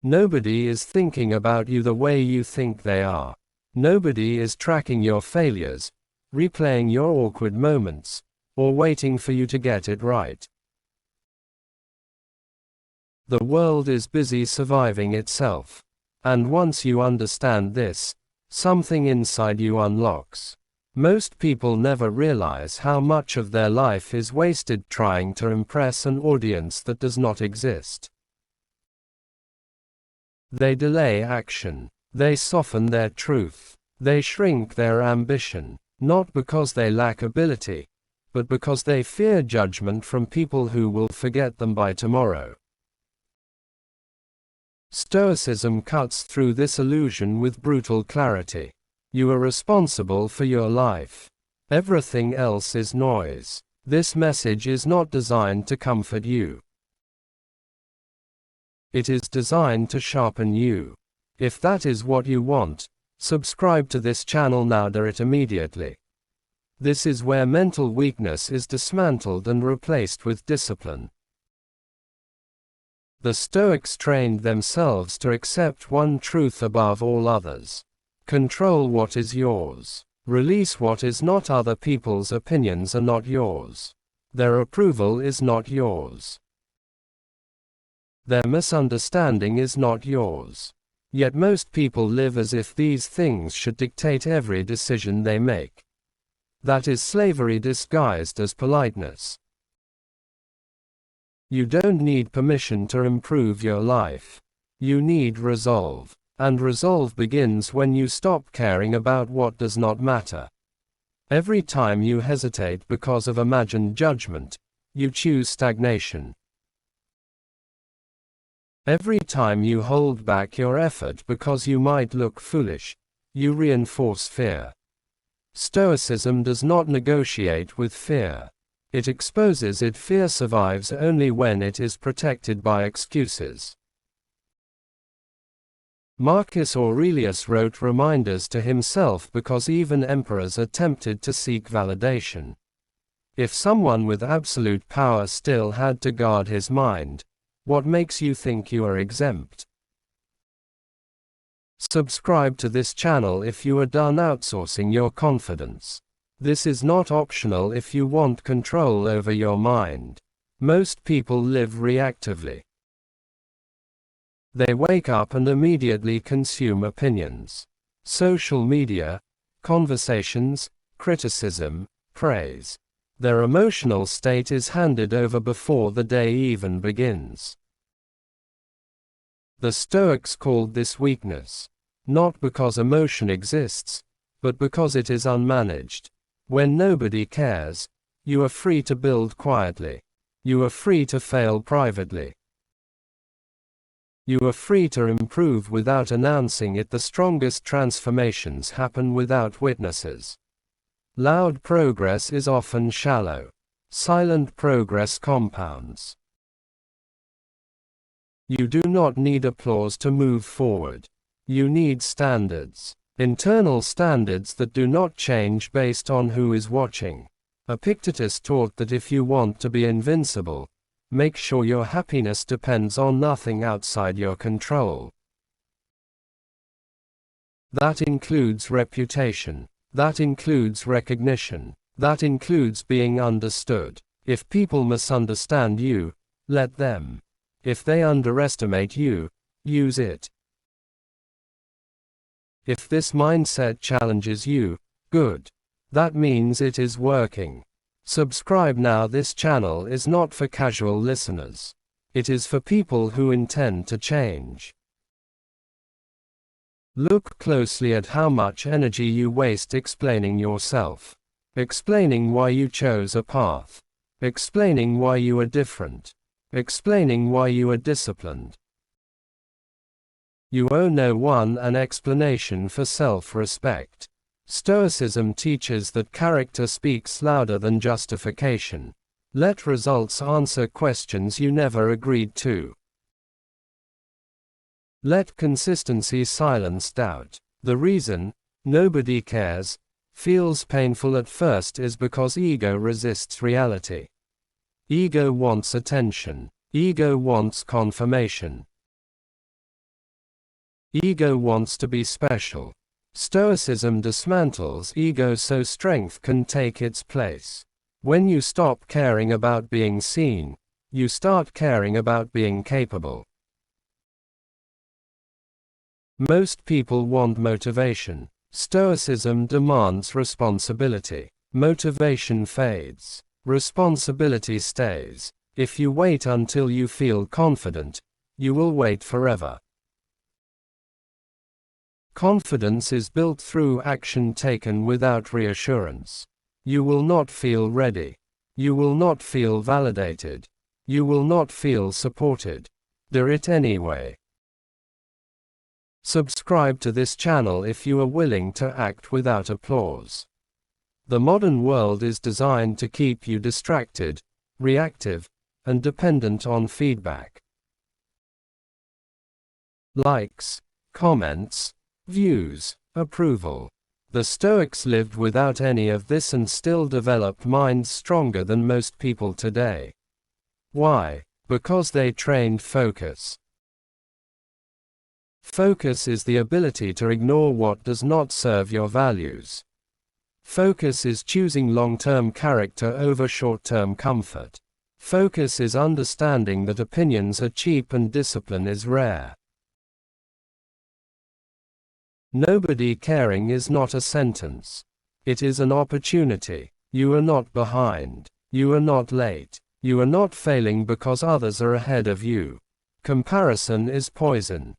Nobody is thinking about you the way you think they are. Nobody is tracking your failures, replaying your awkward moments, or waiting for you to get it right. The world is busy surviving itself. And once you understand this, something inside you unlocks. Most people never realize how much of their life is wasted trying to impress an audience that does not exist. They delay action. They soften their truth. They shrink their ambition, not because they lack ability, but because they fear judgment from people who will forget them by tomorrow. Stoicism cuts through this illusion with brutal clarity. You are responsible for your life. Everything else is noise. This message is not designed to comfort you. It is designed to sharpen you. If that is what you want, subscribe to this channel now. Do it immediately. This is where mental weakness is dismantled and replaced with discipline. The Stoics trained themselves to accept one truth above all others. Control what is yours. Release what is not. Other people's opinions are not yours. Their approval is not yours. Their misunderstanding is not yours. Yet most people live as if these things should dictate every decision they make. That is slavery disguised as politeness. You don't need permission to improve your life. You need resolve. And resolve begins when you stop caring about what does not matter. Every time you hesitate because of imagined judgment, you choose stagnation. Every time you hold back your effort because you might look foolish, you reinforce fear. Stoicism does not negotiate with fear. It exposes it. Fear survives only when it is protected by excuses. Marcus Aurelius wrote reminders to himself because even emperors are tempted to seek validation. If someone with absolute power still had to guard his mind, what makes you think you are exempt? Subscribe to this channel if you are done outsourcing your confidence. This is not optional if you want control over your mind. Most people live reactively. They wake up and immediately consume opinions. Social media, conversations, criticism, praise. Their emotional state is handed over before the day even begins. The Stoics called this weakness. Not because emotion exists, but because it is unmanaged. When nobody cares, you are free to build quietly. You are free to fail privately. You are free to improve without announcing it. The strongest transformations happen without witnesses. Loud progress is often shallow. Silent progress compounds. You do not need applause to move forward. You need standards. Internal standards that do not change based on who is watching. Epictetus taught that if you want to be invincible, make sure your happiness depends on nothing outside your control. That includes reputation. That includes recognition. That includes being understood. If people misunderstand you, let them. If they underestimate you, use it. If this mindset challenges you, good. That means it is working. Subscribe now. This channel is not for casual listeners. It is for people who intend to change. Look closely at how much energy you waste explaining yourself. Explaining why you chose a path. Explaining why you are different. Explaining why you are disciplined. You owe no one an explanation for self-respect. Stoicism teaches that character speaks louder than justification. Let results answer questions you never agreed to. Let consistency silence doubt. The reason nobody cares feels painful at first is because ego resists reality. Ego wants attention. Ego wants confirmation. Ego wants to be special. Stoicism dismantles ego so strength can take its place. When you stop caring about being seen, you start caring about being capable. Most people want motivation. Stoicism demands responsibility. Motivation fades. Responsibility stays. If you wait until you feel confident, you will wait forever. Confidence is built through action taken without reassurance. You will not feel ready. You will not feel validated. You will not feel supported. Do it anyway. Subscribe to this channel if you are willing to act without applause. The modern world is designed to keep you distracted, reactive, and dependent on feedback. Likes, comments, views, approval. The Stoics lived without any of this and still developed minds stronger than most people today. Why? Because they trained focus. Focus is the ability to ignore what does not serve your values. Focus is choosing long-term character over short-term comfort. Focus is understanding that opinions are cheap and discipline is rare. Nobody caring is not a sentence. It is an opportunity. You are not behind. You are not late. You are not failing because others are ahead of you. Comparison is poison.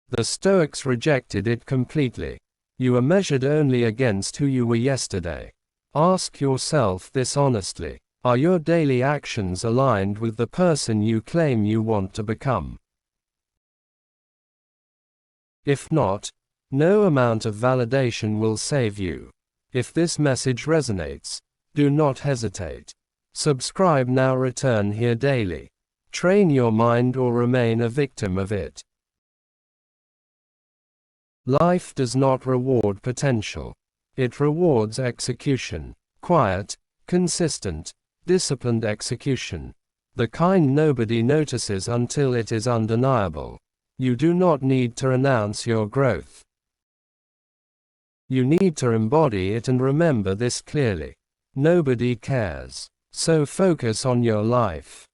The Stoics rejected it completely. You are measured only against who you were yesterday. Ask yourself this honestly. Are your daily actions aligned with the person you claim you want to become? If not, no amount of validation will save you. If this message resonates, do not hesitate. Subscribe now. Return here daily. Train your mind or remain a victim of it. Life does not reward potential. It rewards execution. Quiet, consistent, disciplined execution. The kind nobody notices until it is undeniable. You do not need to announce your growth. You need to embody it and remember this clearly. Nobody cares. So focus on your life.